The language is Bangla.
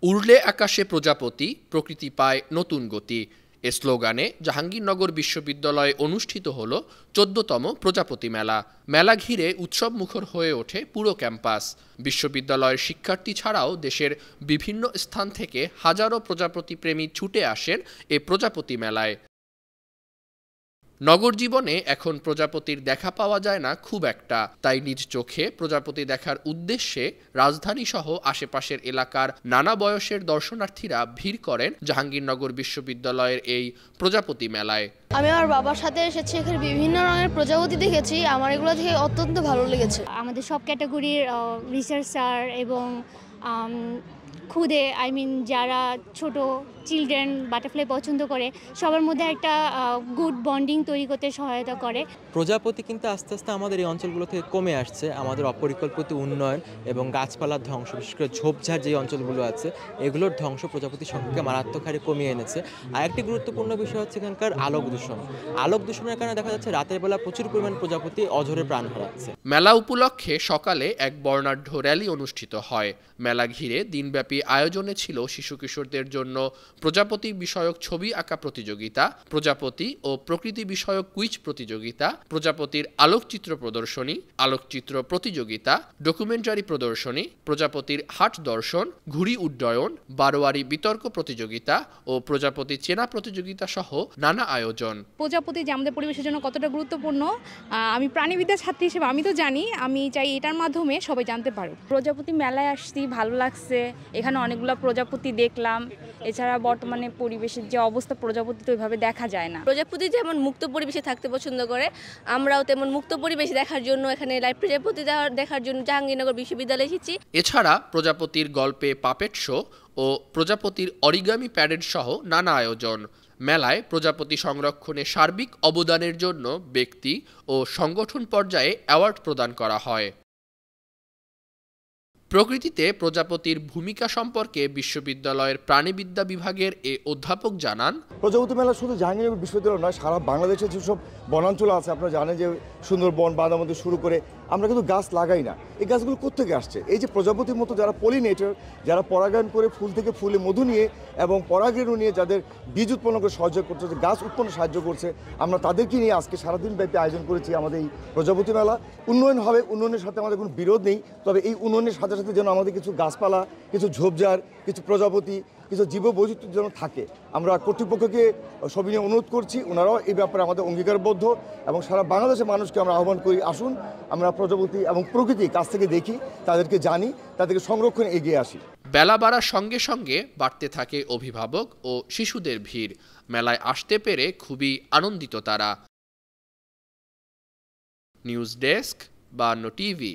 উড়লে আকাশে প্রজাপতি, প্রকৃতি পায় নতুন গতি। এ স্লোগানে জাহাঙ্গীরনগর বিশ্ববিদ্যালয়ে অনুষ্ঠিত হল ১৪তম প্রজাপতি মেলা। মেলা ঘিরে উৎসবমুখর হয়ে ওঠে পুরো ক্যাম্পাস। বিশ্ববিদ্যালয়ের শিক্ষার্থী ছাড়াও দেশের বিভিন্ন স্থান থেকে হাজারো প্রজাপতি প্রেমী ছুটে আসেন এ প্রজাপতি মেলায়। নগর জীবনে এখন প্রজাপতির দেখা পাওয়া যায় না খুব একটা, তাই নিজ চোখে প্রজাপতি দেখার উদ্দেশ্যে রাজধানী সহ আশেপাশের এলাকার নানা বয়সের দর্শনার্থীরা ভিড় করেন জাহাঙ্গীরনগর বিশ্ববিদ্যালয়ের এই প্রজাপতি মেলায়। আমি আমার বাবার সাথে এসেছি, এখানে বিভিন্ন রঙের প্রজাপতি দেখেছি। আমার এগুলো দেখে অত্যন্ত ভালো লেগেছে। আমাদের সব ক্যাটাগরির রিসার্চার এবং খুদে যারা ছোট চিলড্রেন বাটারফ্লাই পছন্দ করে সবার মধ্যে একটা গুড বন্ডিং তৈরি করতে সহায়তা করে। প্রজাপতি কিন্তু আস্তে আস্তে আমাদের এই অঞ্চলগুলো থেকে কমে আসছে। আমাদের অপরিকল্পিত উন্নয়ন এবং গাছপালার ধ্বংস, বিশেষ করে ঝোপঝাড় যে অঞ্চলগুলো আছে এগুলোর ধ্বংস প্রজাপতির সংখ্যাকে মারাত্মক হারে কমিয়ে এনেছে। আর একটি গুরুত্বপূর্ণ বিষয় হচ্ছে এখানকার আলোক দূষণ। আলোক দূষণের কারণে দেখা যাচ্ছে রাতের বেলা প্রচুর পরিমাণ প্রজাপতি অঝরে প্রাণ হারাচ্ছে। মেলা উপলক্ষে সকালে এক বর্ণাঢ্য র্যালি অনুষ্ঠিত হয়। মেলা ঘিরে দিনব্যাপী আয়োজনে ছিল শিশু কিশোরদের জন্য প্রজাপতি বিষয়ক ছবি আঁকা প্রতিযোগিতা, প্রজাপতি ও প্রকৃতি বিষয়ক কুইজ প্রতিযোগিতা, প্রজাপতির আলোকচিত্র প্রদর্শনী, আলোকচিত্র প্রতিযোগিতা, ডকুমেন্টারি প্রদর্শনী, প্রজাপতির হাট দর্শন, ঘুড়ি উড্ডয়ন, বারোয়ারি বিতর্ক প্রতিযোগিতা ও প্রজাপতি চেনা প্রতিযোগিতা সহ নানা আয়োজন। প্রজাপতি যে আমাদের পরিবেশের জন্য কতটা গুরুত্বপূর্ণ আমি প্রাণীবিদ্যার ছাত্রী হিসেবে আমি তো জানি, আমি চাই এটার মাধ্যমে সবাই জানতে পারুক। প্রজাপতি মেলায় আসছি, ভালো লাগছে, এখানে অনেকগুলো প্রজাপতি দেখলাম। এছাড়া বর্তমানে পরিবেশের যে অবস্থা প্রজাপতি তো ওইভাবে দেখা যায় না। প্রজাপতি যেমন মুক্ত পরিবেশে থাকতে পছন্দ করে, আমরাও তেমন মুক্ত পরিবেশ দেখার জন্য এখানে লাইভ প্রজাপতি দেখার জন্য জাহাঙ্গীরনগর বিশ্ববিদ্যালয়ে এসেছি। এছাড়া প্রজাপতির গল্পে পাপেট শো ও প্রজাপতির অরিগামি প্যারেড সহ নানা আয়োজন। মেলায় প্রজাপতি সংরক্ষণে সার্বিক অবদানের জন্য ব্যক্তি ও সংগঠন পর্যায়ে অ্যাওয়ার্ড প্রদান করা হয়। প্রকৃতিতে প্রজাপতির ভূমিকা সম্পর্কে বিশ্ববিদ্যালয়ের প্রাণীবিদ্যা বিভাগের এ অধ্যাপক জানান, প্রজাপতি মেলা শুধু জাহাঙ্গীরনগর বিশ্ববিদ্যালয় নয়, সারা বাংলাদেশে যেসব বনাঞ্চল আছে আপনারা জানেন যে সুন্দরবন, বাদামতি শুরু করে আমরা কিন্তু গাছ লাগাই না। এই গাছগুলো কোত্থেকে আসছে? এই যে প্রজাপতির মতো যারা পলিনেটর, যারা পরাগায়ন করে ফুল থেকে ফুলে মধু নিয়ে এবং পরাগরেণু নিয়ে যাদের বীজ উৎপন্ন করে সহযোগ করছে, গাছ উৎপন্ন সাহায্য করছে, আমরা তাদেরকে নিয়ে আজকে সারাদিন ব্যাপী আয়োজন করেছি আমাদের এই প্রজাপতি মেলা। উন্নয়ন হবে, উন্নয়নের সাথে আমাদের কোনো বিরোধ নেই, তবে এই উন্নয়নের সাথে সাথে যেন আমাদের কিছু গাছপালা, কিছু ঝোপঝাড়, কিছু প্রজাপতি, কিছু জীববৈচিত্র্য যেন থাকে। আমরা কর্তৃপক্ষকে সবিনয়ে অনুরোধ করছি, ওনারাও এই ব্যাপারে আমাদের অঙ্গীকারবদ্ধ এবং সারা বাংলাদেশের মানুষকে আমরা আহ্বান করি, আসুন আমরা প্রজাপতি এবং প্রকৃতি কাছ থেকে দেখি, তাদেরকে জানি, তাদেরকে সংরক্ষণে এগিয়ে আসি। বেলা বাড়ার সঙ্গে সঙ্গে বাড়তে থাকে অভিভাবক ও শিশুদের ভিড়। মেলায় আসতে পেরে খুবই আনন্দিত তারা। News desk, 52 TV.